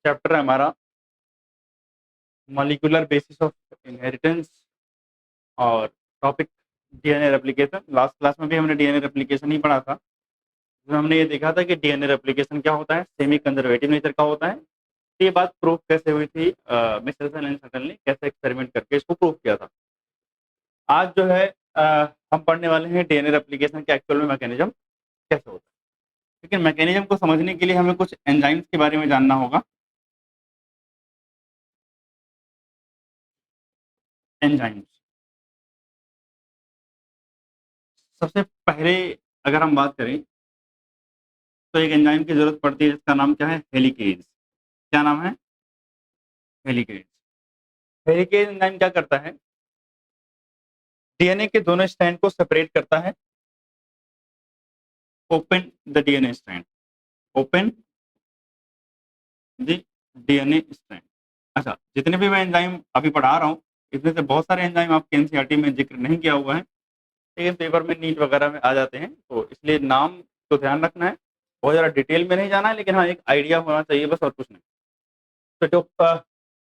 Chapter है हमारा molecular basis of inheritance और topic DNA replication. Last class में भी हमने डीएनए रेप्लिकेशन ही पढ़ा था, जिसमें हमने ये देखा था कि डीएनए रेप्लिकेशन क्या होता है, सेमी कंजर्वेटिव नेचर का होता है। ये बात प्रूफ कैसे हुई थी, मिचेल्सन एंड सटन ने कैसे एक्सपेरिमेंट करके इसको प्रूव किया था। आज जो है हम पढ़ने वाले हैं डीएनए रेप्लिकेशन के एक्चुअल में मैकेनिज्म कैसे होता है। लेकिन मैकेनिज्म को समझने के लिए हमें कुछ एंजाइम्स के बारे में जानना होगा। एंजाइम्स सबसे पहले अगर हम बात करें तो एक एंजाइम की जरूरत पड़ती है जिसका नाम क्या है, हेलिकेज। क्या नाम है? हेलिकेज। हेलिकेज एंजाइम क्या करता है, डीएनए के दोनों स्ट्रैंड को सेपरेट करता है। Open the DNA strand, open the DNA strand. अच्छा, जितने भी मैं एंजाइम अभी पढ़ा रहा हूँ इसमें से बहुत सारे एंजाइम आपके एनसीईआरटी में जिक्र नहीं किया हुआ है, लेकिन पेपर में नीट वगैरह में आ जाते हैं, तो इसलिए नाम तो ध्यान रखना है, बहुत ज़्यादा डिटेल में नहीं जाना है, लेकिन हाँ एक आइडिया होना चाहिए बस, और कुछ नहीं। तो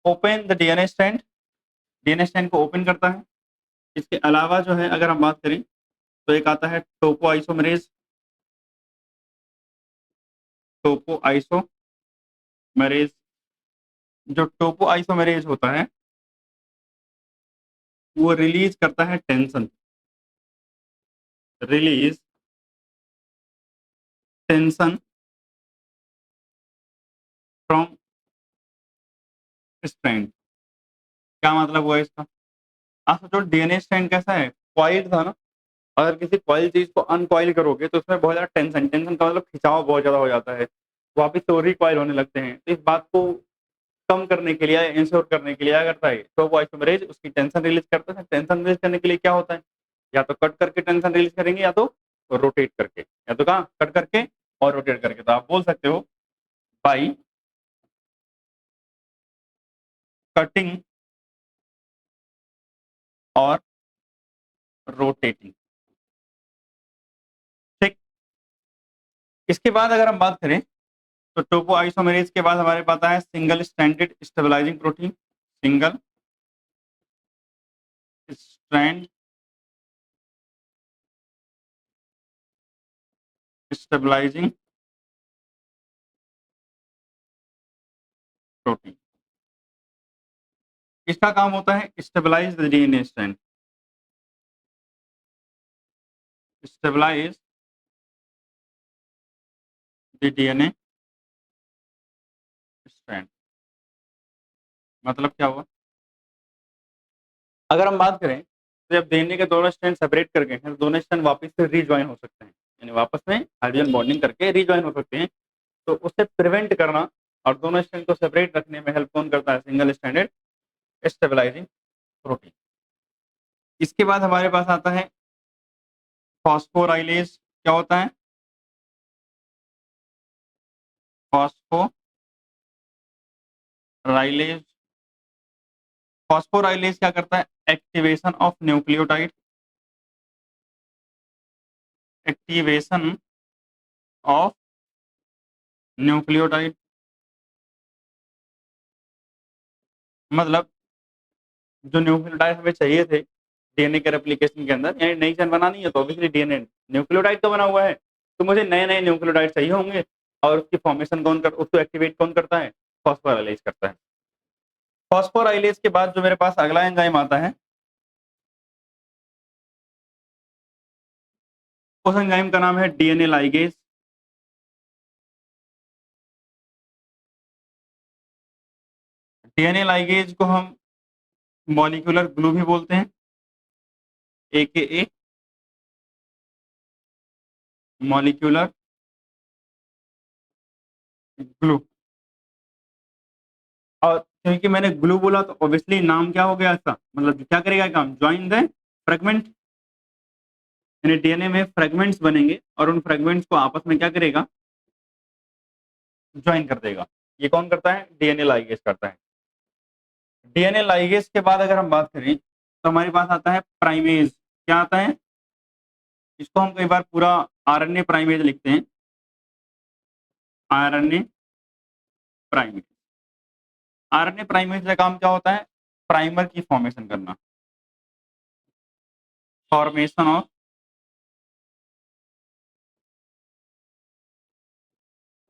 open the DNA strand, DNA strand को ओपन करता है। इसके अलावा जो है अगर हम बात करें तो एक आता है टोपो आइसोमरेज। टोपो आइसोमरेज, जो टोपो आइसोमरेज होता है वो रिलीज करता है tension, release tension from strand. क्या मतलब हुआ इसका? आप सोचो डीएनए स्ट्रैंड कैसा है, कॉइल्ड था ना। अगर किसी कॉइल चीज को अनकॉइल करोगे तो उसमें बहुत ज्यादा टेंशन, टेंशन का मतलब खिंचाव बहुत ज्यादा हो जाता है, वापिस से रिकॉइल होने लगते हैं। तो इस बात को कम करने के लिए, इंश्योर करने के लिए क्या करता है, तो वो आइसोमरेज उसकी टेंशन रिलीज करता है। टेंशन रिलीज करने के लिए क्या होता है, या तो कट करके टेंशन रिलीज करेंगे, या तो रोटेट करके, या तो कहाँ कट करके और रोटेट करके। तो आप बोल सकते हो बाई कटिंग और रोटेटिंग। ठीक। इसके बाद अगर हम बात करें तो टोपो आइसोमेरेज के बाद हमारे पास है single stranded stabilising protein. Single strand stabilising protein. इसका काम होता है stabilise the DNA strand, stabilise the DNA strand. मतलब क्या हुआ, अगर हम बात करें तो जब डीएनए के दोनों स्ट्रैंड सेपरेट करके हैं तो दोनों स्ट्रैंड वापस से रीजॉइन हो सकते हैं, यानी वापस में हाइड्रोजन बॉन्डिंग करके रीजॉइन हो सकते हैं। तो उससे प्रिवेंट करना और दोनों स्ट्रैंड को सेपरेट रखने में हेल्प कौन करता है, सिंगल स्ट्रैंडेड स्टेबलाइजिंग प्रोटीन। इसके बाद हमारे पास आता है फॉस्फोराइलेज। क्या होता है? फॉस्फोराइलेज। फॉस्फोराइलेज क्या करता है, activation of nucleotide, activation of nucleotide. मतलब जो न्यूक्लियोटाइड हमें चाहिए थे डीएनए के रेप्लिकेशन के अंदर, यानी नई चेन बनानी है तो ऑब्वियसली डीएनए न्यूक्लियोटाइड तो बना हुआ है, तो मुझे नए नए न्यूक्लियोटाइड चाहिए होंगे, और उसकी फॉर्मेशन उसको एक्टिवेट कौन करता है, फॉस्फोराइलेज करता है। फॉस्फोराइलेज के बाद जो मेरे पास अगला एंजाइम आता है उस एंजाइम का नाम है डीएनए लाइगेज। डीएनए लाइगेज को हम मॉलिक्यूलर ग्लू भी बोलते हैं, AKA मॉलिक्यूलर ग्लू। और क्योंकि मैंने ग्लू बोला तो ऑब्वियसली नाम क्या हो गया इसका, मतलब क्या करेगा काम, ज्वाइन द फ्रेगमेंट, यानी डीएनए में फ्रेगमेंट्स बनेंगे और उन फ्रेगमेंट्स को आपस में क्या करेगा, ज्वाइन कर देगा। ये कौन करता है, डीएनए लाइगेज करता है। डीएनए लाइगेज के बाद अगर हम बात करें तो हमारे पास आता है प्राइमेज। क्या आता है, इसको हम कई बार पूरा आरएनए प्राइमेज लिखते हैं, आरएनए प्राइमेज। आरएनए प्राइमेज का काम क्या होता है? प्राइमर की फॉर्मेशन करना, फॉर्मेशन ऑफ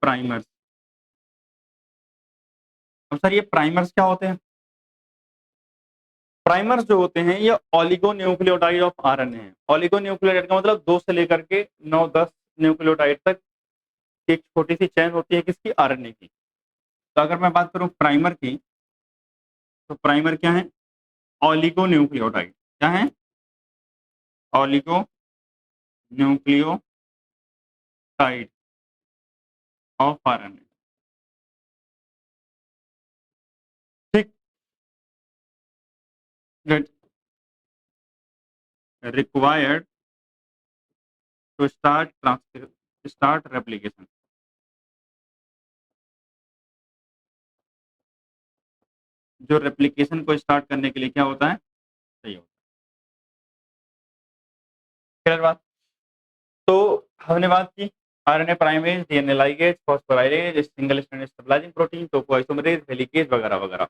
प्राइमर्स। अब सर ये प्राइमर्स क्या होते हैं? प्राइमर्स जो होते हैं ये ऑलिगोन्यूक्लियोटाइड ऑफ आरएनए है। ऑलिगोन्यूक्लियोटाइड का मतलब 2 से लेकर के 9-10 न्यूक्लियोटाइड तक एक छोटी सी चेन होती है किसकी? आरएनए की। तो अगर मैं बात करूं प्राइमर की, तो प्राइमर क्या है? ऑलिगोन्यूक्लियोटाइड। क्या है? Oligonucleotide of RNA. ठीक, that required to start replication. जो रेप्लिकेशन को स्टार्ट करने के लिए क्या होता है? सही होता है। क्लियर बात? तो हमने बात की RNA primase, DNA ligase, phosphorylase, single stranded stabilising protein, topoisomerase, helicase वगैरह वगैरह।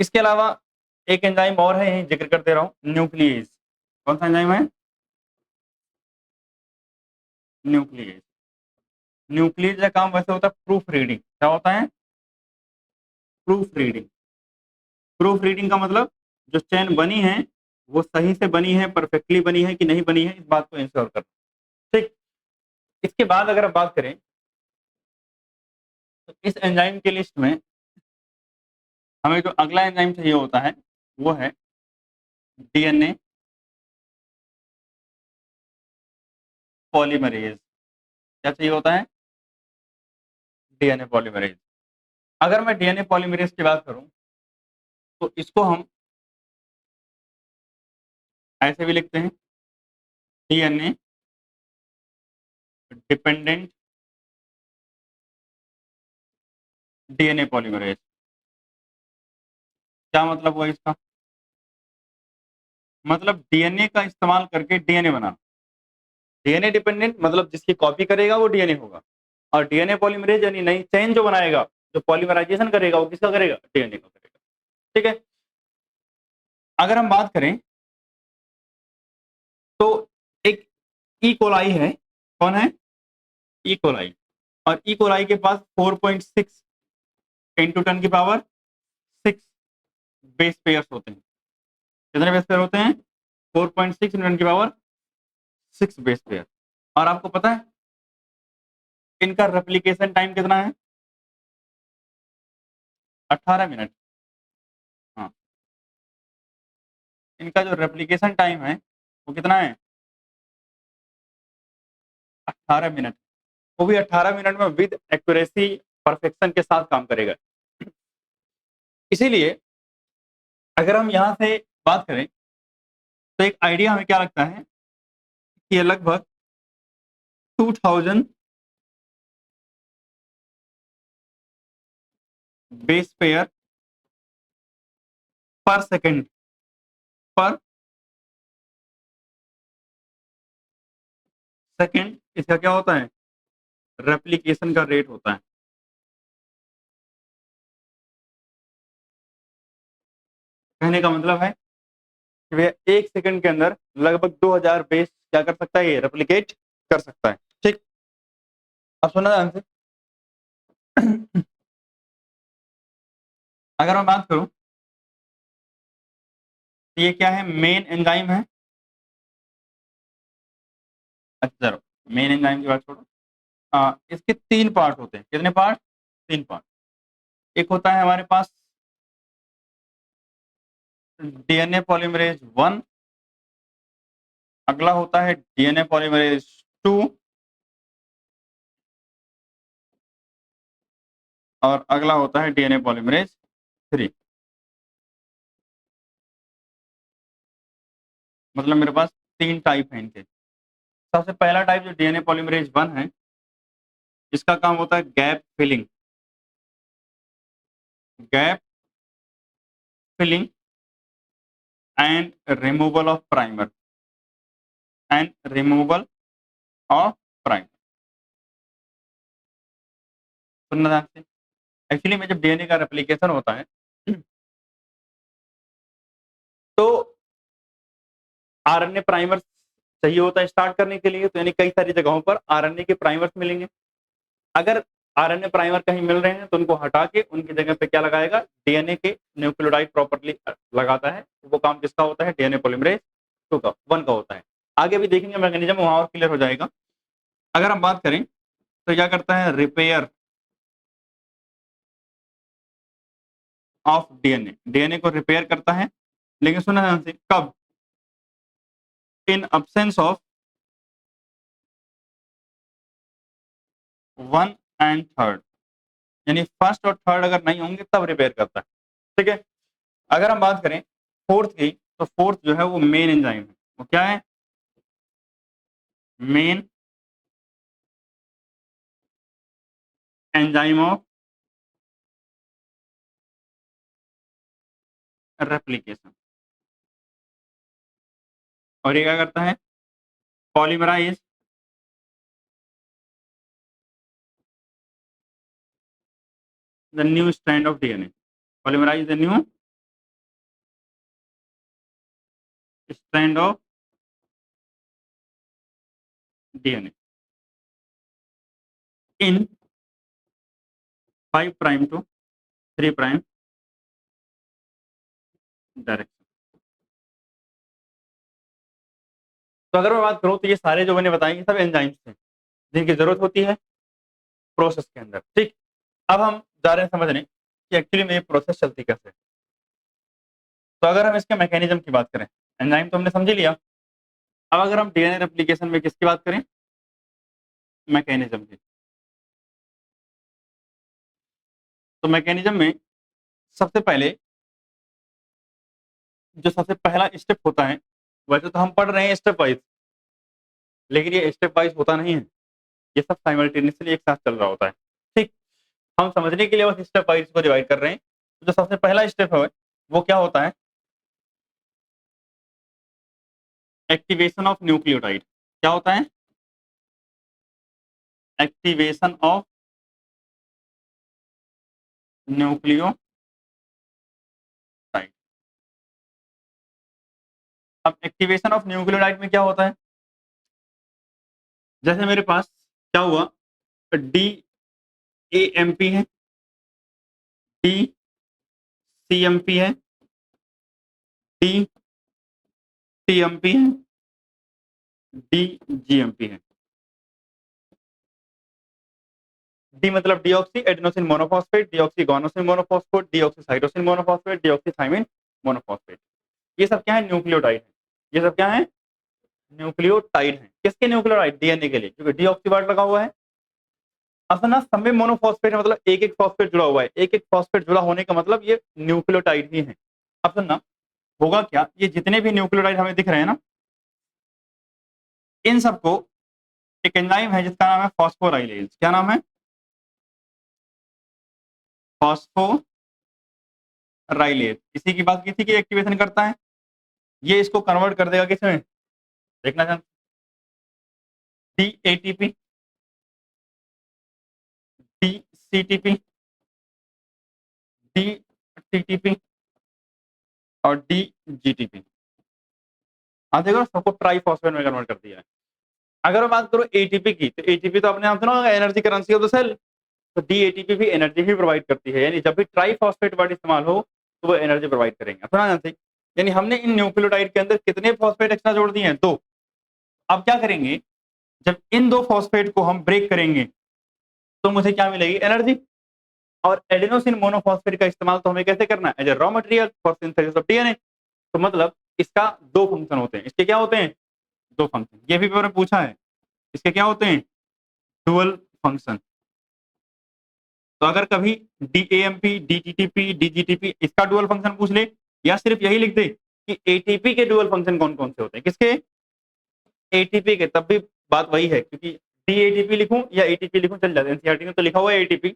इसके अलावा एक एंजाइम और है, यही जिक्र कर दे रहा हूँ, न्यूक्लियेज। कौन सा एंजाइम है? न्यूक्लियेज। न्यूक्लियेज का काम वैसे होता है प्रूफ रीडिंग। क्या होता है? Proof reading. प्रूफ रीडिंग का मतलब जो चेन बनी है वो सही से बनी है, परफेक्टली बनी है कि नहीं बनी है, इस बात को इंश्योर करना। ठीक। इसके बाद अगर आप बात करें तो इस एंजाइम की लिस्ट में हमें जो अगला एंजाइम चाहिए होता है वो है डीएनए पॉलीमरेज। क्या चाहिए होता है? DNA polymerase. अगर मैं डीएनए पॉलीमरेज की बात करूं तो इसको हम ऐसे भी लिखते हैं, डीएनए डिपेंडेंट डीएनए पॉलीमरेज। क्या मतलब हुआ इसका? मतलब डीएनए का इस्तेमाल करके डीएनए बनाना। डीएनए डिपेंडेंट मतलब जिसकी कॉपी करेगा वो डीएनए होगा, और डीएनए पॉलीमरेज यानी नई चेन जो बनाएगा, जो पॉलीमराइजेशन करेगा, वो किसका करेगा? डीएनए का करेगा। ठीक है। अगर हम बात करें तो एक ई कोलाई है। कौन है? E coli. और ई कोलाई के पास 4.6 इंटू 10 की पावर 6 बेस पेयर्स होते हैं। कितने बेस पेयर होते हैं? 4.6 इंटू 10 की पावर 6 बेस पेयर। और आपको पता है इनका रेप्लिकेशन टाइम कितना है? 18 मिनट। हाँ, इनका जो रेप्लिकेशन टाइम है वो कितना है? 18 मिनट। वो भी 18 मिनट में विद एक्यूरेसी, परफेक्शन के साथ काम करेगा। इसीलिए अगर हम यहाँ से बात करें तो एक आइडिया हमें क्या लगता है कि ये लगभग 2000 बेस पेयर पर सेकेंड पर सेकेंड इसका क्या होता है? रेप्लिकेशन का रेट होता है। कहने का मतलब है कि भैया 1 सेकंड के अंदर लगभग 2000 बेस क्या कर सकता है? ये रेप्लिकेट कर सकता है। ठीक। अब सुना ध्यान से। अगर मैं बात करूं तो ये क्या है? मेन एंजाइम है। अच्छा चलो, मेन एंजाइम की बात छोड़ो। इसके 3 पार्ट होते हैं। कितने पार्ट? 3 पार्ट। एक होता है हमारे पास डीएनए पॉलीमरेज 1, अगला होता है डीएनए पॉलीमरेज 2, और अगला होता है डीएनए पॉलीमरेज 3। मतलब मेरे पास 3 टाइप हैं इनके। सबसे पहला टाइप जो डीएनए पॉलीमरेज 1 है, इसका काम होता है gap filling. Gap filling and removal of primer. And removal of primer. सुनना ध्यान से। एक्चुअली में जब डीएनए का रेप्लिकेशन होता है तो आरएनए प्राइमर चाहिए होता है स्टार्ट करने के लिए, तो यानी कई सारी जगहों पर आरएनए के प्राइमर्स मिलेंगे। अगर आरएनए प्राइमर कहीं मिल रहे हैं तो उनको हटा के उनकी जगह पे क्या लगाएगा, डीएनए के न्यूक्लियोटाइड प्रॉपर्ली लगाता है। वो काम किसका होता है, डीएनए पॉलीमरेज 2 का 1 का होता है। आगे भी देखेंगे मैकेनिज्म, वहां और क्लियर हो जाएगा। अगर हम बात करें तो क्या करता है, रिपेयर ऑफ डीएनए, डीएनए को रिपेयर करता है। लेकिन सुना ध्यान से, कब, इन अब्सेंस ऑफ 1 एंड 3, यानी फर्स्ट और थर्ड अगर नहीं होंगे तब रिपेयर करता है। ठीक है। अगर हम बात करें फोर्थ की, तो फोर्थ जो है वो मेन एंजाइम है। वो क्या है, मेन एंजाइम ऑफ रेप्लिकेशन। और ये क्या करता है, polymerise the new strand of DNA, polymerise the new strand of DNA in 5 prime to 3 prime direction. तो अगर मैं बात करूं तो ये सारे जो मैंने बताएंगे सब एंजाइम्स हैं जिनकी जरूरत होती है प्रोसेस के अंदर। ठीक। अब हम जा रहे हैं समझने कि एक्चुअली में ये प्रोसेस चलती कैसे है। तो अगर हम इसके मैकेनिज्म की बात करें, एंजाइम तो हमने समझ लिया। अब अगर हम डीएनए रेप्लिकेशन में किसकी बात करें, मैकेनिज्म की, तो मैकेनिज्म में सबसे पहले जो सबसे पहला स्टेप होता है, वैसे तो हम पढ़ रहे हैं स्टेप वाइज, लेकिन ये स्टेप वाइज होता नहीं है, ये सब साइमल्टेनियसली एक साथ चल रहा होता है। ठीक। हम समझने के लिए बस स्टेप वाइज को डिवाइड कर रहे हैं। तो जो सबसे पहला स्टेप है वो क्या होता है, एक्टिवेशन ऑफ न्यूक्लियोटाइड। क्या होता है, एक्टिवेशन ऑफ न्यूक्लियोटाइड। अब एक्टिवेशन ऑफ न्यूक्लियोटाइड में क्या होता है, जैसे मेरे पास क्या हुआ, डी ए एम पी है, डी सी एम पी है, डी टी एम पी है, डी जी एम पी है। डी मतलब deoxy adenosine monophosphate, deoxy गोनोसिन monophosphate, deoxy cytosine monophosphate, deoxy thymine monophosphate. ये सब क्या है, न्यूक्लियोटाइड है। ये सब क्या है, न्यूक्लियोटाइड है। किसके न्यूक्लियोटाइड, डीएनए के लिए, क्योंकि डीऑक्सी वर्ड लगा हुआ है। असल ना सब में मोनोफॉस्फेट है, मतलब एक एक फॉस्फेट जुड़ा हुआ है। एक एक फॉस्फेट जुड़ा होने का मतलब ये न्यूक्लियोटाइड ही है। अब सुनना, होगा क्या, ये जितने भी न्यूक्लियोटाइड हमें दिख रहे हैं ना, इन सबको एक एंजाइम है जिसका नाम है फॉस्फोराइलेज। क्या नाम है, फॉस्फोराइलेज। इसी की बात की थी कि एक्टिवेशन करता है। ये इसको कन्वर्ट कर देगा किसमें, देखना चाहते, D ATP, D CTP, D TTP और डी जीटीपी। हाँ देखो, सबको ट्राइफॉस्फेट में कन्वर्ट कर दिया है। अगर मैं बात करूं एटीपी की, तो एटीपी तो आपने नाम सुना होगा, energy currency of the cell. तो डी एटीपी भी एनर्जी ही प्रोवाइड करती है, यानी जब भी ट्राइफॉस्फेट वर्ड इस्तेमाल हो तो वो एनर्जी प्रोवाइड करेंगे। सुना ध्यान से, यानी हमने इन न्यूक्लियोटाइड के अंदर कितने फॉस्फेट एक्स्ट्रा जोड़ दिए हैं, 2। अब क्या करेंगे, जब इन 2 फॉस्फेट को हम ब्रेक करेंगे तो मुझे क्या मिलेगी, एनर्जी। और एडेनोसिन मोनोफॉस्फेट का इस्तेमाल तो हमें कैसे करना है, as a raw material for synthesis of DNA. तो मतलब इसका 2 फंक्शन होते हैं। इसके क्या होते हैं, 2 फंक्शन। ये भी पेपर में पूछा है, इसके क्या होते हैं, डुअल फंक्शन। तो अगर कभी डीएएमपी, डीटीटीपी, डीजीटीपी इसका डुअल फंक्शन पूछ ले, या सिर्फ यही लिख दे कि एटीपी के डुअल फंक्शन कौन कौन से होते हैं, किसके, एटीपी के, तब भी बात वही है, क्योंकि डीएटीपी लिखूं या एटीपी लिखूं चल जाता है। एनसीईआरटी में तो लिखा हुआ है एटीपी,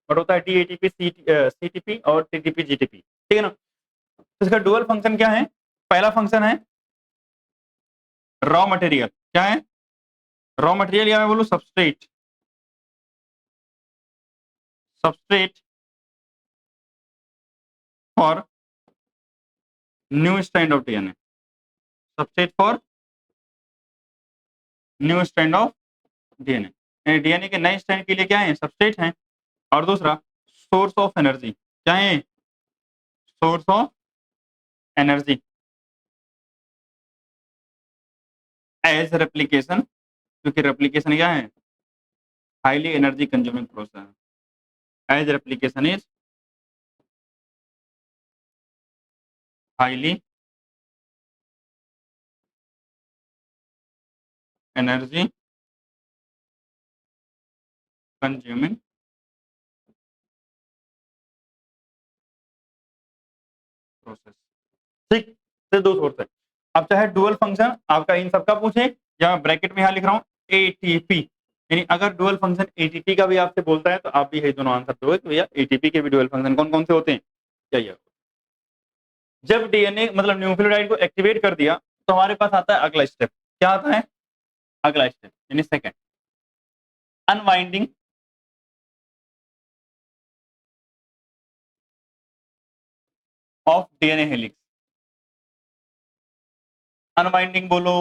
बट होता है डीएटीपी, सीटीपी और टीटीपी जीटीपी। ठीक है ना। तो इसका डुअल फंक्शन क्या है, पहला फंक्शन है रॉ मटेरियल। क्या है, रॉ मटेरियल, या मैं बोलूं substrate, substrate for new strand of DNA, substrate for new strand of DNA, DNA के नए स्ट्रैंड के लिए क्या है, सबस्ट्रेट है। और दूसरा सोर्स ऑफ एनर्जी, क्या है, source of energy as replication, क्योंकि रेप्लिकेशन क्या है, हाईली एनर्जी कंज्यूमिंग प्रोसेस है। As replication is highly energy consuming process. ठीक, से दो सोर्स है। अब चाहे डुअल फंक्शन आपका इन सबका पूछे, या मैं ब्रैकेट में यहाँ लिख रहा हूँ एटीपी, यानी अगर डुअल फंक्शन एटीपी का भी आपसे बोलता है तो आप भी यही दोनों आंसर दोगे कि भैया एटीपी के भी डुअल फंक्शन कौन कौन से होते हैं, क्या। जब डीएनए मतलब न्यूक्लियोटाइड को एक्टिवेट कर दिया तो हमारे पास आता है अगला स्टेप, क्या आता है अगला स्टेप, यानी second, unwinding of DNA helix. Unwinding बोलो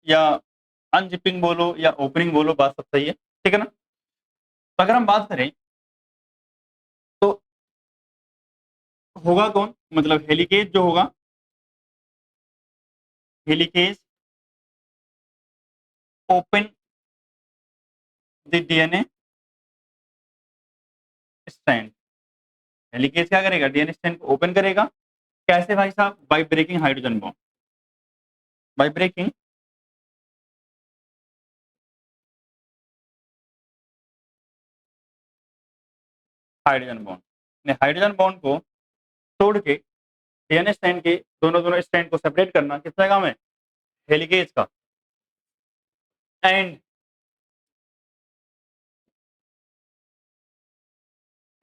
या अनजिपिंग बोलो या ओपनिंग बोलो, बात सब सही है, ठीक है ना। तो अगर हम बात करें तो होगा कौन, मतलब हेलिकेज जो होगा, helicase open the DNA strand. Helicase क्या करेगा, डीएनए स्ट्रैंड को ओपन करेगा, कैसे भाई साहब, by breaking hydrogen bond, by breaking hydrogen bond. Hydrogen bond को तोड़ के डीएनए स्ट्रैंड के दोनों दोनों स्ट्रैंड को सेपरेट करना किसका काम है, हेलिकेज का। And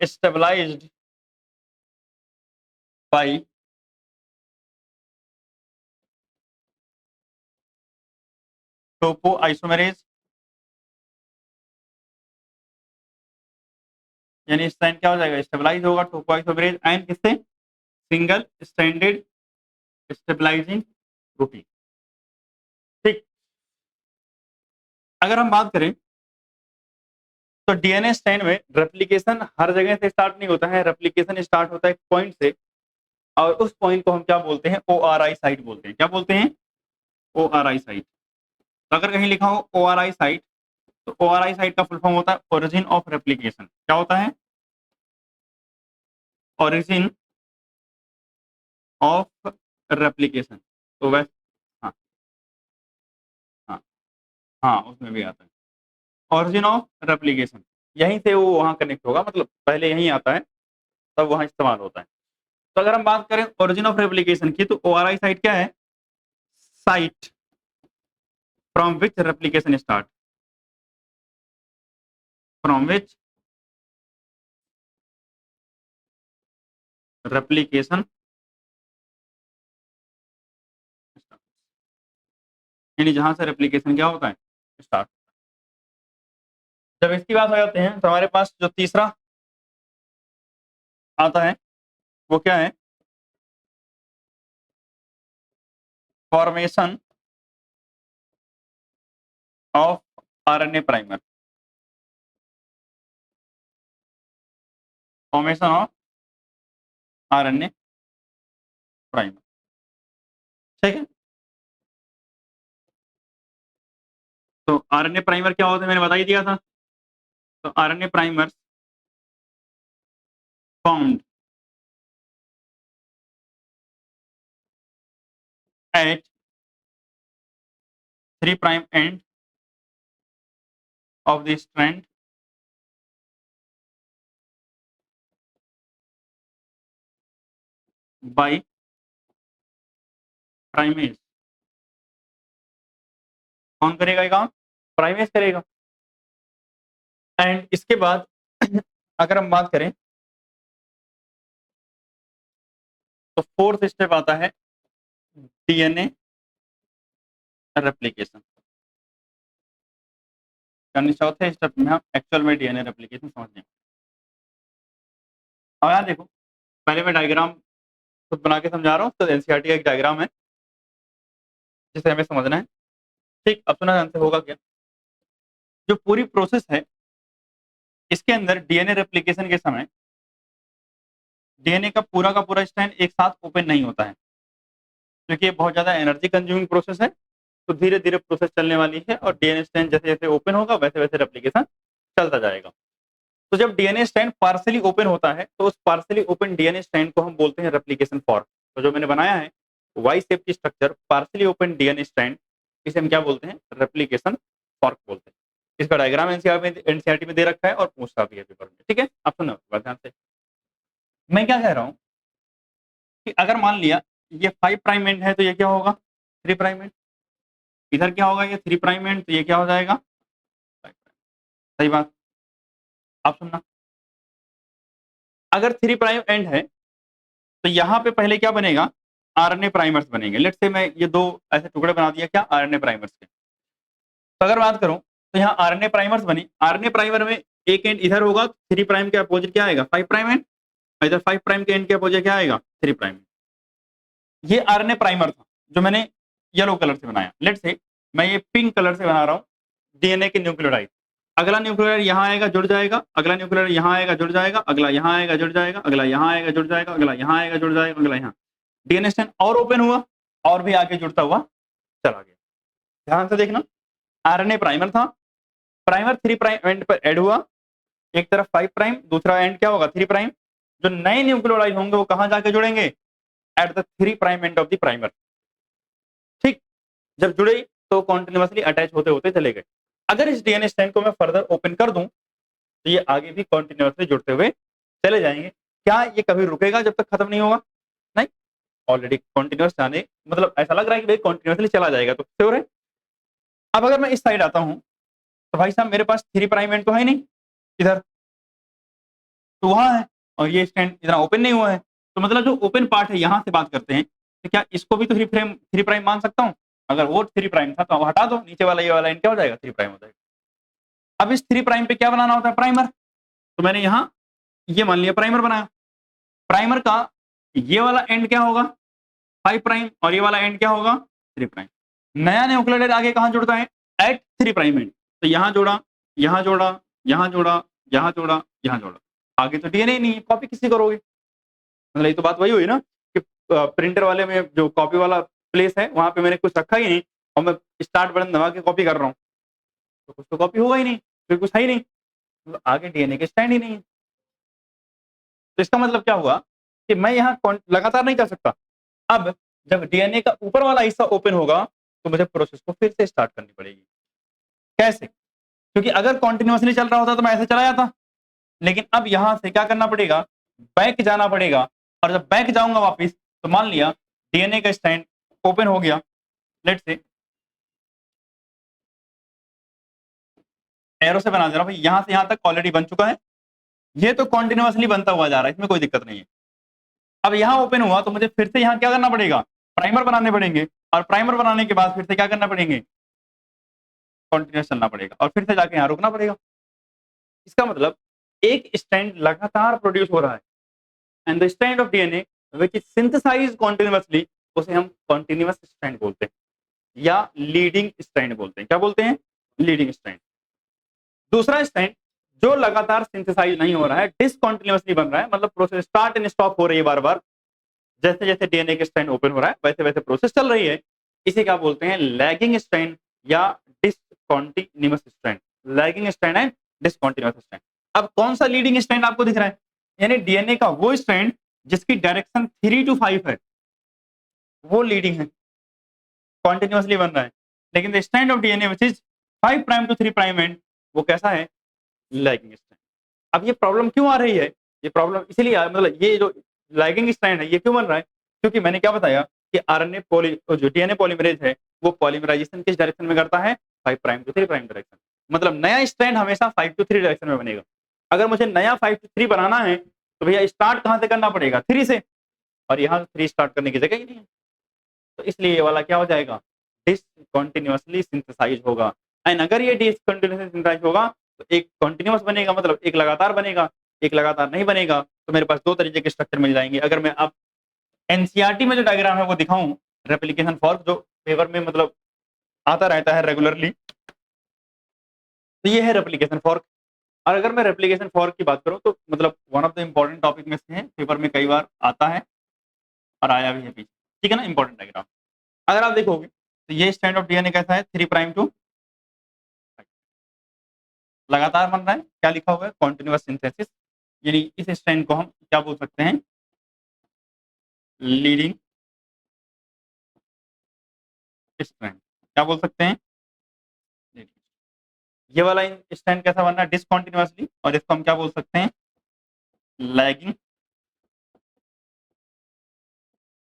stabilised bye Toppo isomerase, यानी स्ट्रैंड क्या हो जाएगा, स्टेबलाइज होगा टोपो आइसोमेरेज एंड किससे, सिंगल स्ट्रैंडेड स्टेबलाइजिंग प्रोटीन। ठीक, अगर हम बात करें तो डीएनए स्ट्रैंड में रेप्लिकेशन हर जगह से स्टार्ट नहीं होता है, रेप्लिकेशन स्टार्ट होता है एक पॉइंट से, और उस पॉइंट को हम क्या बोलते हैं, ओ आर आई साइट बोलते हैं, क्या बोलते हैं, ओ आर आई साइट। तो अगर कहीं लिखा हो ओ आर आई साइट, तो ओ आर आई साइट का फुल फॉर्म होता है ओरिजिन ऑफ रेप्लिकेशन, क्या होता है, ओरिजिन ऑफ रेप्लिकेशन। तो वैसे हाँ, हाँ, हाँ, उसमें भी आता है ओरिजिन ऑफ रेप्लिकेशन, यहीं से वो वहां कनेक्ट होगा, मतलब पहले यहीं आता है तब वहां इस्तेमाल होता है। तो अगर हम बात करें ओरिजिन ऑफ रेप्लिकेशन की, तो ओ आर आई साइट क्या है, site from which replication start, from which replication, यानी जहां से रेप्लिकेशन क्या होता है, स्टार्ट। जब इसकी बात हो जाते हैं तो हमारे पास जो तीसरा आता है वो क्या है, formation of RNA primer, formation of RNA primer, ठीक है। तो आरएनए प्राइमर क्या होता है, मैंने बता ही दिया था। तो RNA primer found at 3 prime end of the strand by primase. कौन करेगा ये काम, प्राइमेज करेगा। एंड इसके बाद अगर हम बात करें तो फोर्थ स्टेप आता है डीएनए रेप्लिकेशन, यानी चौथे स्टेप में हम एक्चुअल में डीएनए रेप्लिकेशन समझने। अब यार देखो, पहले मैं डायग्राम खुद बना के समझा रहा हूँ, तो एनसीईआरटी का एक डायग्राम है जिसे हमें समझना है। ठीक, अब सुना ध्यान से, होगा क्या, जो पूरी प्रोसेस है इसके अंदर डीएनए रेप्लिकेशन के समय डीएनए का पूरा स्ट्रैंड एक साथ ओपन नहीं होता है, क्योंकि ये बहुत ज्यादा एनर्जी कंज्यूमिंग प्रोसेस है। तो धीरे धीरे प्रोसेस चलने वाली है और डीएनए स्ट्रैंड जैसे जैसे ओपन होगा वैसे वैसे रेप्लिकेशन चलता जाएगा। तो जब डीएनए स्ट्रैंड पार्सली ओपन होता है तो उस पार्सली ओपन डीएनए स्ट्रैंड को हम बोलते हैं रेप्लिकेशन फॉर्क। तो जो मैंने बनाया है वाई शेप की structure partially open DNA strand, इसे हम क्या बोलते हैं, रेप्लिकेशन फॉर्क बोलते हैं। इसका डायग्राम एनसीईआरटी में दे रखा है और पूछता भी है पेपर में। ठीक है, आप सुनो ध्यान से। मैं क्या कह रहा हूं कि अगर मान लिया ये 5 प्राइम एंड है तो ये क्या होगा, 3 प्राइम एंड। इधर क्या होगा, ये 3 प्राइम एंड, तो ये क्या हो जाएगा 5 प्राइम। सही बात। आप सुनना, अगर 3 प्राइम एंड है तो यहाँ पे पहले क्या बनेगा, आरएनए प्राइमर्स बनेंगे। लेट्स से मैं ये दो ऐसे टुकड़े बना दिया, क्या, आरएनए प्राइमर्स के। तो अगर बात करूं तो यहाँ आरएनए प्राइमर्स बनी, आरएनए प्राइमर में एक एंड इधर होगा, 3 प्राइम के अपोजिट क्या आएगा, 5 प्राइम एंड। इधर 5 प्राइम के एंड के अपोजिट क्या आएगा, 3 प्राइम। ये आरएनए प्राइमर था जो मैंने येलो कलर से बनाया। लेट्स से मैं ये पिंक कलर से बना रहा हूँ डीएनए के न्यूक्लियोटाइड। अगला न्यूक्लियोटाइड यहाँ आएगा, जुड़ जाएगा, अगला न्यूक्लियोटाइड यहाँ आएगा, जुड़ जाएगा, अगला यहाँ आएगा, जुड़ जाएगा, अगला यहाँ आएगा, जुड़ जाएगा, अगला यहाँ आएगा, जुड़ जाएगा, अगला यहाँ। डीएनए स्ट्रैंड और ओपन हुआ और भी आगे जुड़ता हुआ चला गया। ध्यान से देखना, आरएनए प्राइमर था, प्राइमर 3 प्राइम एंड पर ऐड हुआ, एक तरफ 5 प्राइम, दूसरा एंड क्या होगा 3 प्राइम। जो नए न्यूक्लियोटाइड होंगे वो कहां जाके जुड़ेंगे, at the 3 prime end of the primer. ठीक, जब जुड़े तो कॉन्टिन्यूअसली अटैच होते होते चले गए। अगर इस डीएनए स्ट्रैंड को मैं फर्दर ओपन कर दूं तो ये आगे भी कॉन्टिन्यूअसली जुड़ते हुए चले जाएंगे। क्या ये कभी रुकेगा जब तक खत्म नहीं होगा, नहीं, ऑलरेडी कॉन्टिन्यूअस जाने, मतलब ऐसा लग रहा है कि भाई कॉन्टिन्यूअसली चला जाएगा, तो श्योर है। अब अगर मैं इस साइड आता हूं तो भाई साहब मेरे पास 3 प्राइम एंड तो है नहीं इधर, तो वहां है, और ये स्टैंड इतना ओपन नहीं हुआ है। तो मतलब जो ओपन पार्ट है यहां से बात करते हैं, तो क्या इसको भी तो 3 प्राइम मान सकता हूं। अगर वो 3 प्राइम था तो हटा दो, नीचे वाला ये वाला एंड क्या हो जाएगा, 3 प्राइम हो जाएगा। अब इस 3 प्राइम पे क्या बनाना होता है, प्राइमर। तो मैंने यहाँ ये मान लिया प्राइमर बनाया। प्राइमर का ये वाला एंड क्या होगा, 5 प्राइम, और ये वाला एंड क्या होगा, 3 प्राइम। नया न्यूक्लियोटाइड आगे कहां जुड़ता है, एट 3 प्राइम एंड। तो यहां जोड़ा, यहां जोड़ा, यहां जोड़ा, यहां जोड़ा, यहां जोड़ा, आगे तो डीएनए नहीं है, कॉपी किसी करोगे। मतलब ये तो बात वही हुई ना कि प्रिंटर वाले में जो कॉपी वाला प्लेस है वहां पे मैंने कुछ रखा ही नहीं और मैं स्टार्ट बटन दबा के कॉपी कर रहा हूँ, तो कुछ तो कॉपी होगा ही नहीं, फिर कुछ है ही नहीं, तो आगे डीएनए के स्टैंड ही नहीं है। तो इसका मतलब क्या हुआ कि मैं यहाँ लगातार नहीं कर सकता। अब जब डीएनए का ऊपर वाला हिस्सा ओपन होगा तो मुझे प्रोसेस को फिर से स्टार्ट करनी पड़ेगी। कैसे, क्योंकि अगर कॉन्टिन्यूअसली चल रहा होता तो मैं ऐसे चला जाता, लेकिन अब यहां से क्या करना पड़ेगा, बैक जाना पड़ेगा। और जब बैक जाऊंगा वापस तो मान लिया डीएनए का स्टैंड ओपन हो गया, लेट से एरो से बना दे रहा हूं भाई, यहां से यहां तक ऑलरेडी बन चुका है, ये तो कॉन्टिन्यूअसली बनता हुआ जा रहा है, इसमें कोई दिक्कत नहीं है। अब यहाँ ओपन हुआ तो मुझे फिर से यहाँ क्या करना पड़ेगा, प्राइमर बनाने पड़ेंगे, और प्राइमर बनाने के बाद फिर से क्या करना पड़ेंगे, कॉन्टिन्यूस चलना पड़ेगा, और फिर से जाके यहाँ रुकना पड़ेगा। इसका मतलब एक स्ट्रैंड लगातार प्रोड्यूस हो रहा है, and the strand of DNA which is synthesised continuously, उसे हम कॉन्टिन्यूअस स्ट्रैंड बोलते हैं या लीडिंग स्ट्रैंड बोलते हैं। क्या बोलते हैं, लीडिंग स्ट्रैंड। दूसरा स्ट्रैंड जो लगातार सिंथेसाइज नहीं हो रहा है, डिसकंटिन्यूअसली बन रहा है, मतलब प्रोसेस स्टार्ट एंड स्टॉप हो रही है बार बार, जैसे जैसे डीएनए के स्ट्रैंड ओपन हो रहा है वैसे वैसे प्रोसेस चल रही है, इसे क्या बोलते हैं, लैगिंग स्ट्रैंड या discontinuous strand. Lagging strand and discontinuous strand. अब कौन सा लीडिंग स्ट्रैंड आपको दिख रहा है, यानी डीएनए का वो स्ट्रैंड जिसकी डायरेक्शन 3 to 5 है, वो लीडिंग है, कॉन्टिन्यूअसली बन रहा है। लेकिन the strand of DNA which is 5 prime to 3 prime end, वो कैसा है, लैगिंग स्ट्रैंड। अब ये प्रॉब्लम क्यों आ रही है, ये प्रॉब्लम इसलिए मतलब ये जो लैगिंग स्ट्रैंड है ये क्यों बन रहा है, क्योंकि मैंने क्या बताया कि आरएनए जो डीएनए पॉलीमरेज है वो पॉलीमराइजेशन किस डायरेक्शन में करता है, 5 प्राइम टू 3 प्राइम डायरेक्शन। मतलब नया स्ट्रैंड हमेशा 5 to 3 डायरेक्शन में बनेगा। अगर मुझे नया 5 to 3 बनाना है तो भैया स्टार्ट कहां से करना पड़ेगा, 3 से, और यहाँ 3 स्टार्ट करने की जगह ही नहीं है। तो इसलिए ये वाला क्या हो जाएगा, डिसकंटिन्यूअसली सिंथेसाइज होगा। एंड अगर ये डिसकंटिन्यूअसली सिंथेसाइज होगा तो एक कंटिन्यूअस बनेगा, मतलब एक लगातार बनेगा, एक लगातार नहीं बनेगा, तो मेरे पास दो तरीके के स्ट्रक्चर मिल जाएंगे। अगर मैं अब एनसीईआरटी में जो डायग्राम है वो दिखाऊं, रेप्लिकेशन फॉर्क, जो पेपर में मतलब आता रहता है रेगुलरली, तो ये है रेप्लिकेशन फॉर्क। और अगर मैं रेप्लिकेशन फॉर्क की बात करूं तो मतलब one of the important topic में से है, पेपर में कई बार आता है और आया भी है पीछे, ठीक है ना, इंपॉर्टेंट डायग्राम। अगर आप देखोगे तो ये स्ट्रैंड ऑफ डीएनए कैसा है, 3 प्राइम टू लगातार बन रहा है, क्या लिखा हुआ है, कॉन्टिन्यूअस सिंथेसिस, यानी इस स्ट्रैंड को हम क्या बोल सकते हैं, लीडिंग स्ट्रैंड, क्या बोल सकते हैं। ये वाला स्ट्रैंड कैसा बनना है, डिसकंटिन्यूअसली, और इसको हम क्या बोल सकते हैं, लैगिंग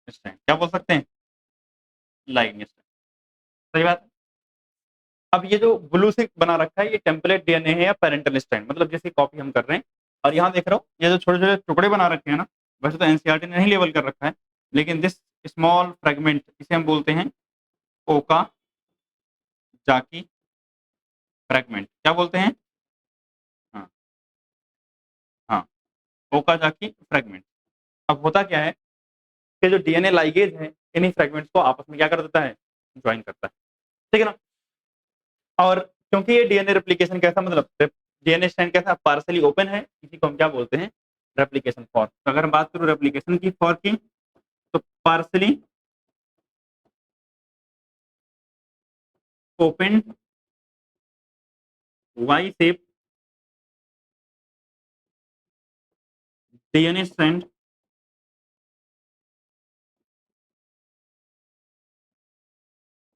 स्ट्रैंड, क्या बोल सकते हैं, लैगिंग स्ट्रैंड, सही बात है। अब ये जो ब्लू से बना रखा है ये टेम्पलेट डीएनए है या पेरेंटल स्ट्रैंड, मतलब जिसकी कॉपी हम कर रहे हैं। और यहाँ देख रहा हूँ ये जो छोटे छोटे टुकड़े बना रखे हैं ना, वैसे तो एनसीईआरटी ने नहीं लेबल कर रखा है, लेकिन दिस स्मॉल फ्रेगमेंट इसे हम बोलते हैं ओका जाकी फ्रेगमेंट, क्या बोलते हैं, हाँ हाँ, ओका जाकी फ्रेगमेंट। अब होता क्या है कि जो डीएनए लाइगेज है इन्हीं फ्रेगमेंट्स को आपस में क्या कर देता है, ज्वाइन करता है, ठीक है ना। और क्योंकि ये डीएनए रेप्लिकेशन कैसा, मतलब डीएनए स्ट्रैंड कैसा पार्सली ओपन है, इसी को हम क्या बोलते हैं, रेप्लिकेशन फॉर्क। तो अगर हम बात करूं रेप्लिकेशन की फॉर्क की, तो partially open Y shape DNA strand,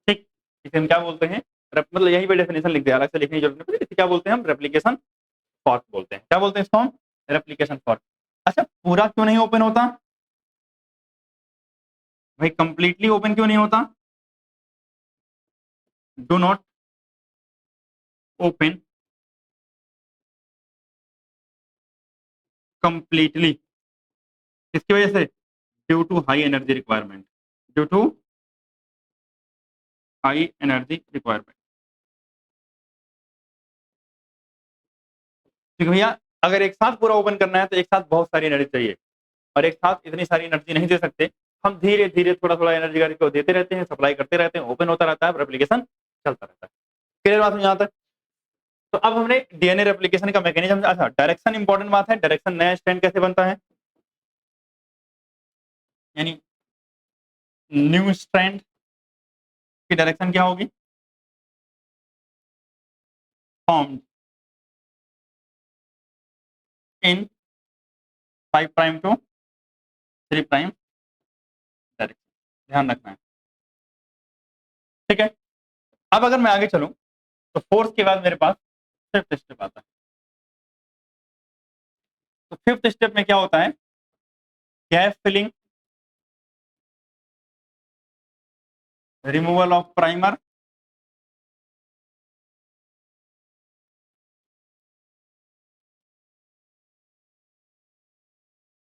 ठीक, इसे हम क्या बोलते हैं, मतलब यही पे डेफिनेशन लिख दिया, अलग से लिखने की जरूरत नहीं, इसे क्या बोलते हैं हम, रेप्लिकेशन फॉर्क बोलते हैं, क्या बोलते हैं इसको हम, रेप्लिकेशन फॉर्क। अच्छा, पूरा क्यों नहीं ओपन होता भाई, कंप्लीटली ओपन क्यों नहीं होता, डू नॉट ओपन कंप्लीटली, किसकी वजह से, due to high energy requirement, due to high energy requirement, ठीक है भैया। अगर एक साथ पूरा ओपन करना है तो एक साथ बहुत सारी एनर्जी चाहिए, और एक साथ इतनी सारी एनर्जी नहीं दे सकते, हम धीरे धीरे थोड़ा थोड़ा एनर्जी करके देते रहते हैं, सप्लाई करते रहते हैं, ओपन होता रहता है, रेप्लिकेशन चलता रहता है। क्लियर बात है यहाँ तक। तो अब हमने डीएनए रेप्लिकेशन का मैकेनिज्म, अच्छा डायरेक्शन इंपॉर्टेंट बात है, डायरेक्शन नया स्ट्रैंड कैसे बनता है, यानी न्यू स्ट्रैंड की डायरेक्शन क्या होगी, form in 5 prime to 3 prime direction, ध्यान रखना है, ठीक है। अब अगर मैं आगे चलूं तो फोर्थ के बाद मेरे पास फिफ्थ स्टेप आता है। तो फिफ्थ स्टेप में क्या होता है, gap filling, removal of primer,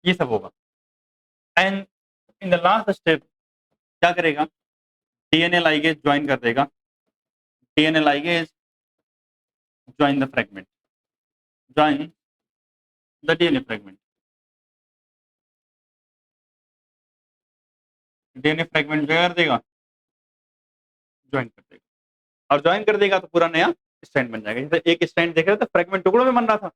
ये सब होगा। And in the last step क्या करेगा, डीएनए लाइगेज ज्वाइन कर देगा, DNA ligase join the fragment, join the DNA fragment, DNA fragment क्या कर देगा, ज्वाइन कर देगा। और ज्वाइन कर देगा तो पूरा नया स्टैंड बन जाएगा। जैसे एक स्टैंड देख रहे थे फ्रेगमेंट टुकड़ों में बन रहा था,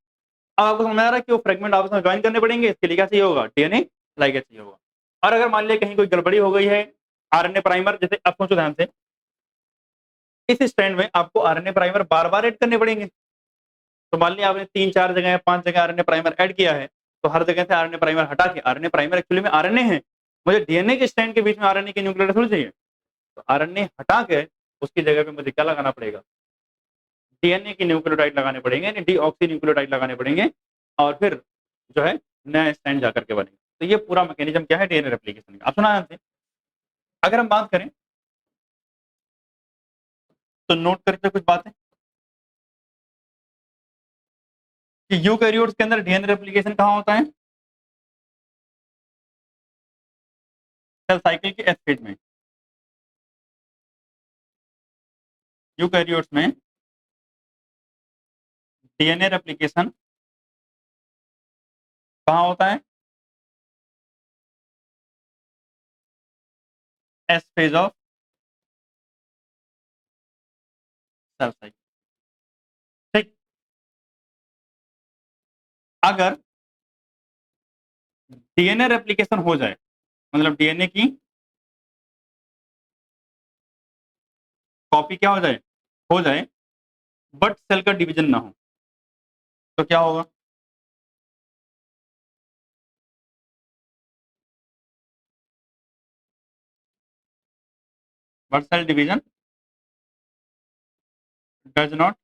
अब आपको समझ आ रहा है कि वो फ्रेगमेंट आपस में ज्वाइन करने पड़ेंगे, इसके लिए क्या चाहिए होगा, डीएनए लाइगेज चाहिए होगा। और अगर मान लिया कहीं कोई गड़बड़ी हो गई है, आरएनए प्राइमर, जैसे अब सोचो ध्यान से, इस स्टैंड में आपको आरएनए प्राइमर बार बार ऐड करने पड़ेंगे। तो मान लिया आपने 3 4 जगह 5 जगह आरएनए प्राइमर ऐड किया है, तो हर जगह से आरएनए प्राइमर हटा के, आरएनए प्राइमर एक्चुअली में आरएनए है, मुझे डीएनए के स्टैंड के बीच में आरएनए की न्यूक्लियोटाइड थोड़ी चाहिए, तो आरएनए हटा के उसकी जगह पे मुझे क्या लगाना पड़ेगा, डीएनए की न्यूक्लियोटाइड लगाने पड़ेंगे, यानी डीऑक्सी न्यूक्लियोटाइड लगाने पड़ेंगे, और फिर जो है नया स्टैंड जाकर के बनेगा। तो ये पूरा मैकेनिज्म क्या है, डीएनए रेप्लिकेशन का। अब सुना ध्यान से, अगर हम बात करें तो नोट करके कुछ बातें, कि यूकैरियोट्स के अंदर डीएनए रेप्लिकेशन कहाँ होता है, सेल साइकिल के एस फेज में। यूकैरियोट्स में डीएनए रेप्लिकेशन कहाँ होता है, S phase of cell cycle. ठीक, अगर डीएनए रेप्लिकेशन हो जाए, मतलब डीएनए की कॉपी क्या हो जाए बट सेल का डिवीजन ना हो, तो क्या होगा? But cell division does not.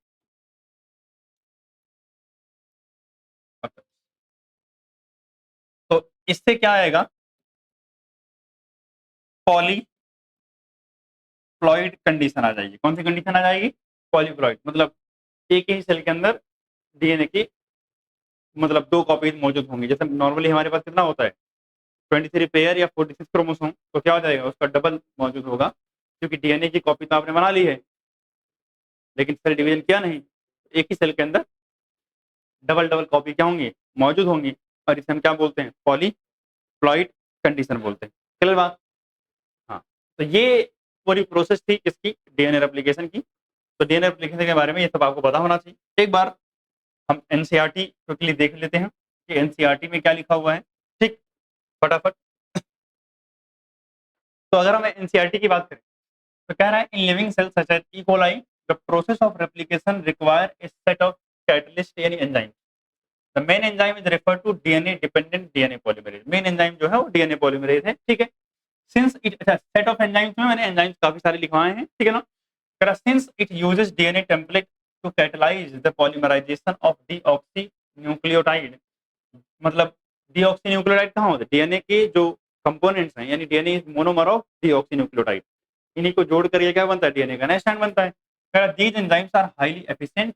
तो इससे क्या आएगा? पॉलीप्लॉइड कंडीशन आ जाएगी। कौन सी कंडीशन आ जाएगी? पॉलीप्लॉइड, मतलब एक ही सेल के अंदर डीएनए की मतलब दो कॉपीज मौजूद होंगी। जैसे नॉर्मली हमारे पास कितना होता है, 23 पेयर या 46 क्रोमोसोम, तो क्या हो जाएगा, उसका डबल मौजूद होगा, क्योंकि डीएनए की कॉपी तो आपने बना ली है लेकिन सेल डिवीजन किया नहीं। एक ही सेल के अंदर डबल डबल कॉपी क्या होंगी, मौजूद होंगी, और इसे हम क्या बोलते हैं? पॉलीप्लॉइड कंडीशन बोलते हैं। क्लियर बात? हाँ, तो ये पूरी प्रोसेस थी किसकी? डीएनए रेप्लिकेशन की। तो डीएनए रेप्लिकेशन के बारे में ये सब आपको पता होना चाहिए। एक बार हम एनसीईआरटी क्विकली देख लेते हैं कि एनसीईआरटी में क्या लिखा हुआ है। ठीक, फटाफट। तो अगर हम एनसीईआरटी की बात करें तो कह रहा है in living cells such as E coli the process of replication require a set of catalyst यानी enzyme. The main enzyme is refer to DNA dependent DNA polymerase. Main enzyme जो है वो डीएनए पॉलीमरेज है। ठीक है, since it set of enzymes में मैंने enzymes काफी सारे लिखवाए हैं, ठीक है ना। Since it uses DNA template to catalyse the polymerisation of deoxy nucleotide. मतलब डीऑक्सी न्यूक्लियोटाइड कहाँ होते हैं? डीएनए के जो कंपोनेंट्स हैं, यानी DNA is monomer of deoxy nucleotide, इन्हीं को जोड़ कर ये क्या बनता है? डीएनए का नया स्ट्रैंड बनता है। These enzymes are highly efficient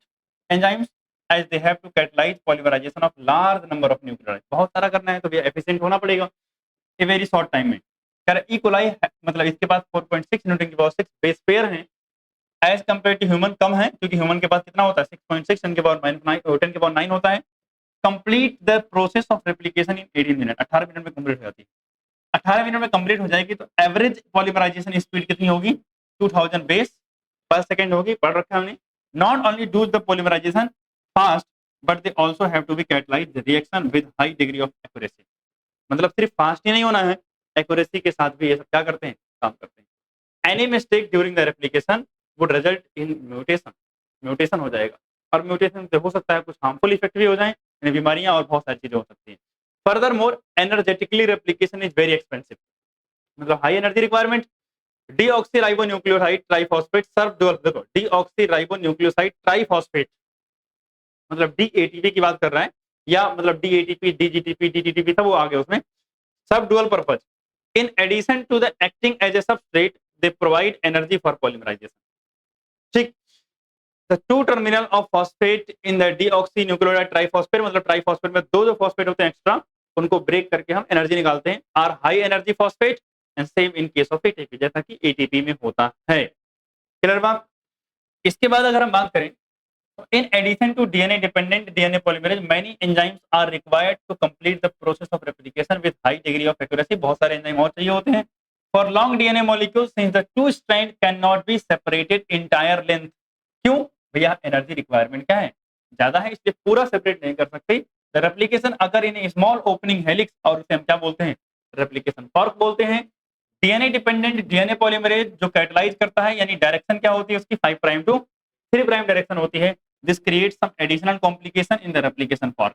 enzymes as they have to catalyse polymerisation of large number of nucleotide. बहुत सारा करना है तो भैया एफिशिएंट होना पड़ेगा ए वेरी शॉर्ट टाइम में। कह रहा ई कोलाई मतलब इसके पास 4.6 न्यूटन की पावर 6 बेस पेयर हैं एज कम्पेयर टू ह्यूमन, कम है क्योंकि ह्यूमन के पास कितना होता है? 6.6 10 के पावर 9 होता है। Complete the process of replication in 18 minute, 18 minute में कंप्लीट हो जाती है। 18 मिनट में कंप्लीट हो जाएगी तो एवरेज पॉलीमराइजेशन स्पीड कितनी होगी? 2000 बेस पर सेकेंड होगी। पढ़ रखा है हमने। Not only do the polymerisation fast but they also have to be catalyse the reaction with high degree of accuracy. मतलब सिर्फ फास्ट ही नहीं होना है, एक्यूरेसी के साथ भी ये सब क्या करते हैं? काम करते हैं। Any mistake during the replication would result in mutation, mutation हो जाएगा, और म्यूटेशन से हो सकता है कुछ हार्मफुल इफेक्ट भी हो जाए, बीमारियां और बहुत सारी चीजें हो सकती हैं। Further more energetically replication is very expensive, मतलब हाई एनर्जी रिक्वायरमेंट। डीऑक्सीराइबोन्यूक्लियोसाइड ट्राइफॉस्फेट सर्व डुअल, देखो डीऑक्सीराइबोन्यूक्लियोसाइड ट्राइफॉस्फेट मतलब डीएटीपी की बात कर रहा है, या मतलब डीएटीपी डीजीटीपी डीटीटीपी सब वो आ गया उसमें, सब dual purpose. In addition to the acting as a substrate they provide energy for polymerization. ठीक, the two terminal of phosphate in the deoxynucleotide triphosphate, मतलब ट्राइफॉस्फेट में दो जो फॉस्फेट होते हैं एक्स्ट्रा, उनको ब्रेक करके हम एनर्जी निकालते हैं। Are high energy phosphate and same in case of ATP, जैसा कि एटीपी में होता है। क्लियर बात? इसके बाद अगर हम बात करें तो in addition to DNA dependent DNA polymerase many enzymes are required to complete the process of replication with high degree of accuracy. बहुत सारे एंजाइम और चाहिए होते हैं for long DNA molecule since the two strand can not be separated entire length. क्यों भैया? Energy requirement क्या है? ज्यादा है, इसलिए पूरा सेपरेट नहीं कर सकते। द रेप्लिकेशन अगर इन स्मॉल ओपनिंग हेलिक्स, और उसे हम क्या बोलते हैं? रेप्लिकेशन फॉर्क बोलते हैं। डीएनए डिपेंडेंट डीएनए पॉलीमरेज जो कैटलाइज करता है, यानी डायरेक्शन क्या होती है उसकी? 5 प्राइम टू 3 प्राइम डायरेक्शन होती है। This creates some additional complication in the replication fork.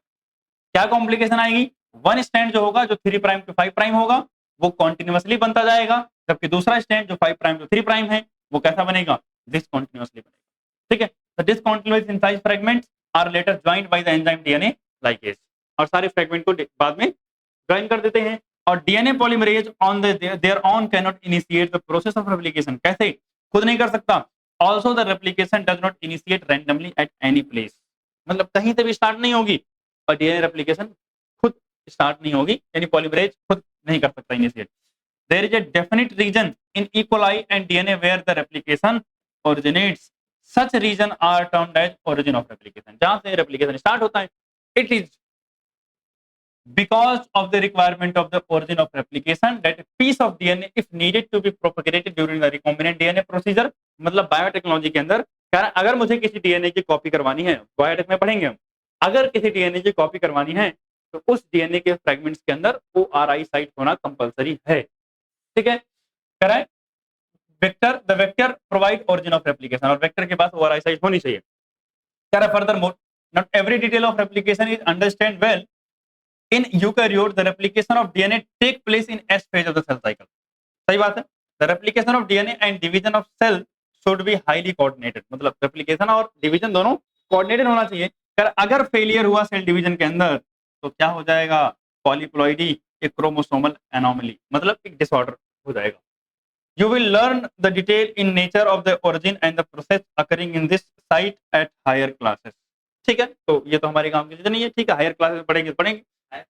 क्या कॉम्प्लिकेशन आएगी? वन स्टैंड जो होगा, जो 3 प्राइम टू 5 प्राइम होगा, वो कॉन्टिन्यूअसली बनता जाएगा, जबकि दूसरा स्टैंड जो 5 प्राइम टू 3 प्राइम है, वो कैसा बनेगा? डिसकंटिन्यूअसली बनेगा। ठीक है, तो discontinuous in size fragments are later joined by the enzyme DNA ligase, और सारे फ्रेगमेंट को बाद में ज्वाइन कर देते हैं। और DNA polymerase on their on can not initiate the process of replication. कैसे? खुद नहीं कर सकता। Also the replication does not initiate randomly at any place, मतलब कहीं से भी स्टार्ट नहीं होगी, और डीएनए रेप्लिकेशन खुद स्टार्ट नहीं होगी, यानी पॉलीमरेज खुद नहीं कर सकता initiate. There is a definite region in E coli and DNA where the replication originates. Such region are termed as origin of replication. जहां से रेप्लिकेशन स्टार्ट होता है, it is because of the requirement of the origin of replication that a piece of DNA if needed to be propagated during the recombinant DNA procedure। मतलब biotechnology के अंदर क्या है, अगर मुझे किसी डीएनए की कॉपी करवानी है, बायोटेक में पढ़ेंगे हम, अगर किसी डीएनए की कॉपी करवानी है तो उस डीएनए के फ्रेगमेंट्स के अंदर ORI साइट होना कंपलसरी है। ठीक है, correct. Vector, the vector provide origin of replication, और वेक्टर के पास ORI साइट होनी चाहिए। क्या है further more, not every detail of replication is understand well in eukaryote the replication of DNA take place in S phase of the cell cycle। सही बात है, the replication of DNA and division of cell should be highly coordinated। मतलब replication और division दोनों coordinated होना चाहिए। अगर failure हुआ सेल डिवीजन के अंदर तो क्या हो जाएगा, पॉलीप्लॉइडी, एक क्रोमोसोमल एनोमली, मतलब एक डिसऑर्डर हो जाएगा। You will learn the detail in nature of the origin and the process occurring in this site at higher classes। ठीक है, तो ये तो हमारे काम की चीज नहीं है, ठीक है, हायर क्लासेस में पढ़ेंगे पढ़ेंगे,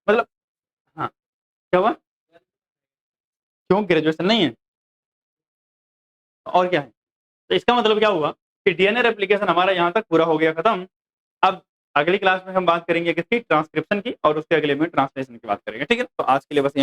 मतलब हाँ, क्या हुआ, क्यों ग्रेजुएशन नहीं है और क्या है, तो इसका मतलब क्या हुआ कि डीएनए रेप्लिकेशन हमारा यहाँ तक पूरा हो गया खत्म। अब अगली क्लास में हम बात करेंगे किसकी, ट्रांसक्रिप्शन की, और उसके अगले में ट्रांसलेशन की बात करेंगे। ठीक है, तो आज के लिए बस